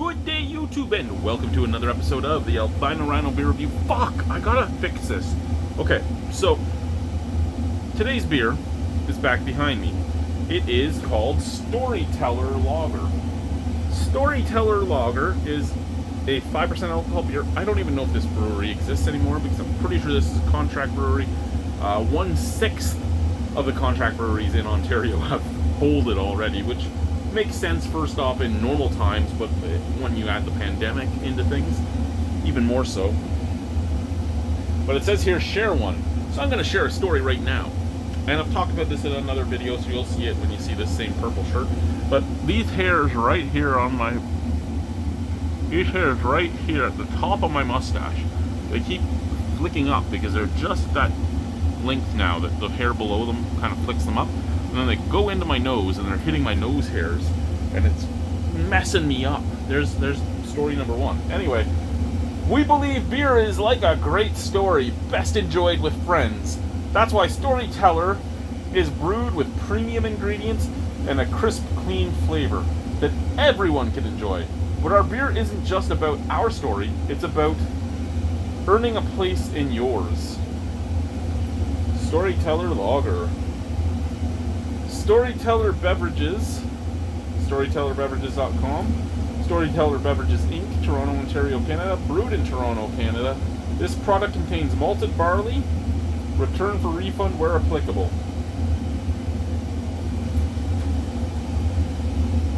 Good day, YouTube, and welcome to another episode of the Albino Rhino beer review. Fuck, I gotta fix this. Okay, so today's beer is back behind me. It is called Storyteller Lager. Storyteller Lager is a 5% alcohol beer. I don't even know if this brewery exists anymore because I'm pretty sure this is a contract brewery. 1/6 of the contract breweries in Ontario have folded already, which makes sense first off in normal times, but when you add the pandemic into things, even more so. But it says here, share one. So I'm going to share a story right now. And I've talked about this in another video, so you'll see it when you see this same purple shirt. But these hairs right here on my... These hairs right here at the top of my mustache, they keep flicking up because they're just that length now that the hair below them kind of flicks them up. And then they go into my nose and they're hitting my nose hairs and it's messing me up. There's story number one. Anyway, we believe beer is like a great story, best enjoyed with friends. That's why Storyteller is brewed with premium ingredients and a crisp, clean flavor that everyone can enjoy. But our beer isn't just about our story, it's about earning a place in yours. Storyteller Lager. Storyteller Beverages, StorytellerBeverages.com, Storyteller Beverages Inc., Toronto, Ontario, Canada, brewed in Toronto, Canada. This product contains malted barley, return for refund where applicable.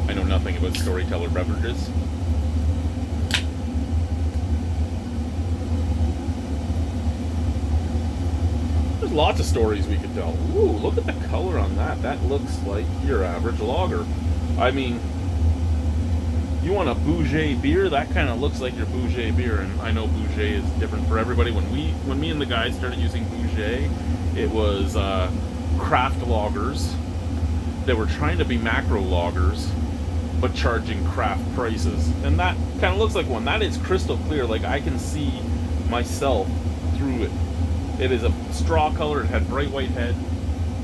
I know nothing about Storyteller Beverages. There's lots of stories we could tell. Ooh, look at the color on that. That looks like your average lager. I mean, you want a bougie beer? That kind of looks like your bougie beer. And I know bougie is different for everybody. When me and the guys started using bougie, it was craft lagers that were trying to be macro lagers, but charging craft prices. And that kind of looks like one. That is crystal clear. Like I can see myself through it. It is a straw color. It had bright white head.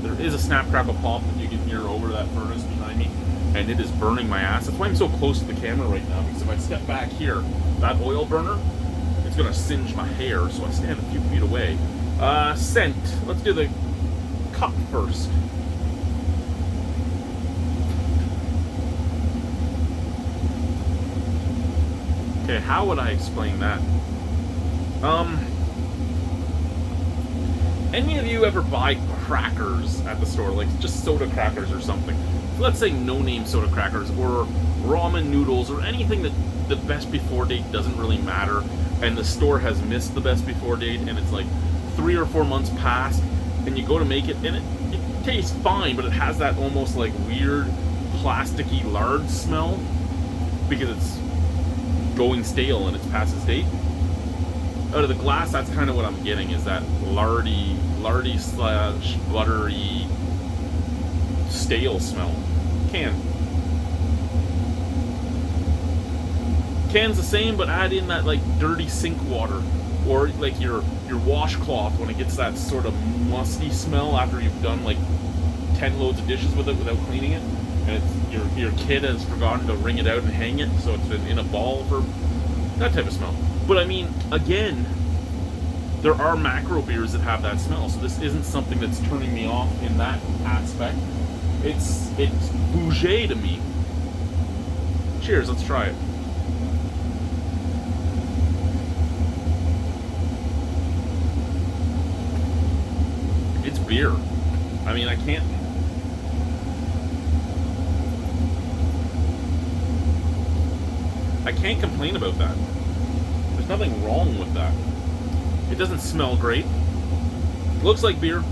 There is a snap crackle pop that you can hear over that furnace behind me, and it is burning my ass. That's why I'm so close to the camera right now, because if I step back here, that oil burner, it's gonna singe my hair, so I stand a few feet away. Scent. Let's do the cup first. Okay, how would I explain that? Any of you ever buy crackers at the store, like just soda crackers or something? Let's say no-name soda crackers or ramen noodles or anything that the best before date doesn't really matter, and the store has missed the best before date, and it's like 3 or 4 months past, and you go to make it, and it tastes fine, but it has that almost like weird plasticky lard smell because it's going stale and it's past its date. Out of the glass, that's kind of what I'm getting, is that lardy slash buttery stale smell. Can's the same, but add in that like dirty sink water, or like your washcloth when it gets that sort of musty smell after you've done like 10 loads of dishes with it without cleaning it, and it's, your kid has forgotten to wring it out and hang it, so it's been in a ball for that type of smell. But I mean, again, there are macro beers that have that smell, so this isn't something that's turning me off in that aspect. It's bougie to me. Cheers, let's try it. It's beer. I mean, I can't complain about that. There's nothing wrong with that. It doesn't smell great. Looks like beer.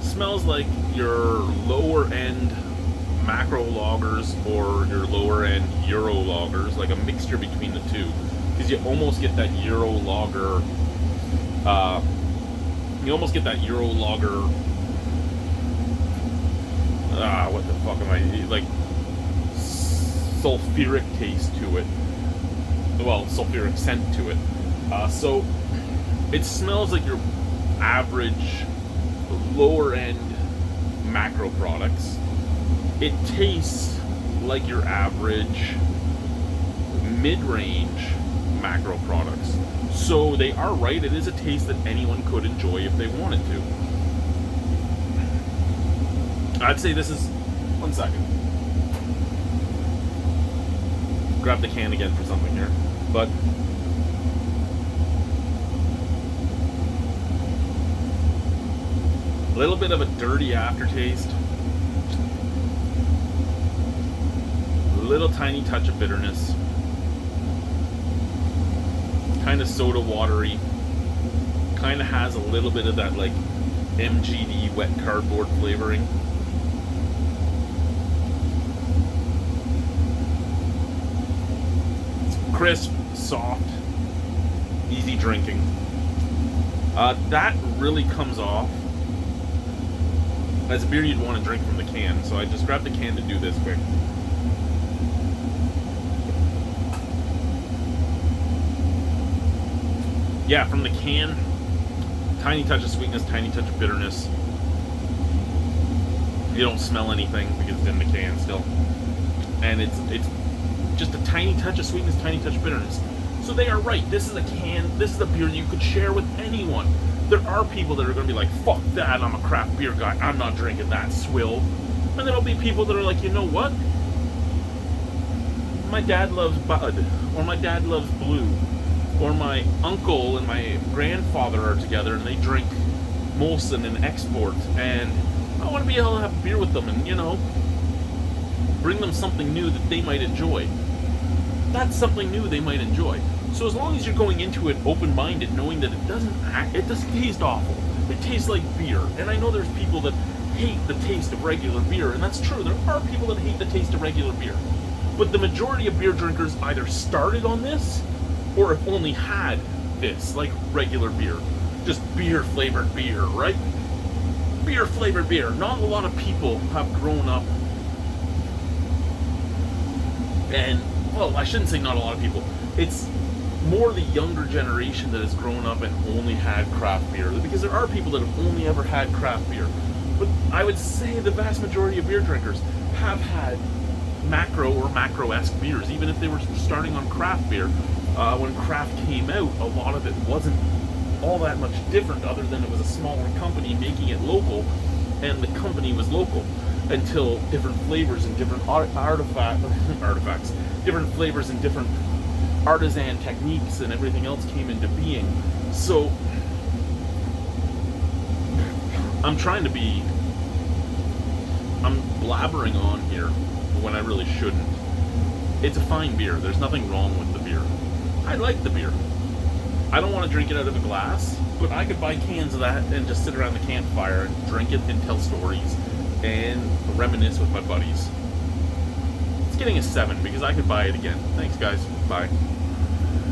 Smells like your lower end macro lagers or your lower end Euro lagers, like a mixture between the two. Because you almost get that Euro lager. What the fuck am I? Like sulfuric taste to it. Well, sulfuric scent to it. So it smells like your average lower end macro products. It tastes like your average mid-range macro products. So they are right, it is a taste that anyone could enjoy if they wanted to. I'd say this is... One second. Grab the can again for something here. But... a little bit of a dirty aftertaste. A little tiny touch of bitterness. Kind of soda watery. Kind of has a little bit of that like MGD wet cardboard flavoring. It's crisp, soft, easy drinking. That really comes off as a beer you'd want to drink from the can. So I just grabbed the can to do this quick. Yeah, from the can, tiny touch of sweetness, tiny touch of bitterness. You don't smell anything because it's in the can still. And it's just a tiny touch of sweetness, tiny touch of bitterness. So they are right. This is a can, this is a beer you could share with anyone. There are people that are going to be like, fuck that, I'm a craft beer guy, I'm not drinking that swill. And there'll be people that are like, you know what? My dad loves Bud, or my dad loves Blue. Or my uncle and my grandfather are together and they drink Molson and Export, and I want to be able to have a beer with them and, you know, bring them something new that they might enjoy. That's something new they might enjoy. So as long as you're going into it open-minded, knowing that it doesn't taste awful. It tastes like beer. And I know there's people that hate the taste of regular beer, and that's true. There are people that hate the taste of regular beer. But the majority of beer drinkers either started on this or have only had this, like regular beer. Just beer-flavored beer, right? Beer-flavored beer. Not a lot of people have grown up and, well, I shouldn't say not a lot of people. It's more the younger generation that has grown up and only had craft beer. Because there are people that have only ever had craft beer. But I would say the vast majority of beer drinkers have had macro or macro-esque beers, even if they were starting on craft beer. When craft came out, a lot of it wasn't all that much different, other than it was a smaller company making it local, and the company was local until different flavors and different artifacts, different flavors and different artisan techniques and everything else came into being. So I'm blabbering on here when I really shouldn't. It's a fine beer. There's nothing wrong with the beer. I like the beer. I don't want to drink it out of a glass, but I could buy cans of that and just sit around the campfire and drink it and tell stories and reminisce with my buddies. It's getting a 7 because I could buy it again. Thanks, guys. Bye.